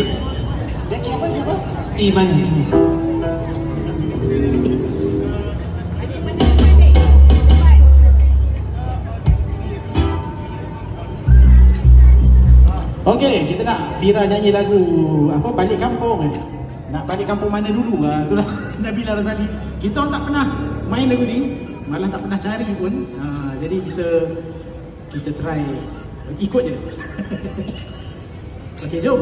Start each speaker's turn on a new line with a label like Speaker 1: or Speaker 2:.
Speaker 1: Dia apa? Iman. Okey, kita nak Fira nyanyi lagu apa, balik kampung. Nak balik kampung mana dulu? Itulah Nabila Razali. Kita tak pernah main lagu ni, malah tak pernah cari pun. Jadi kita try ikut je. Okey, jom.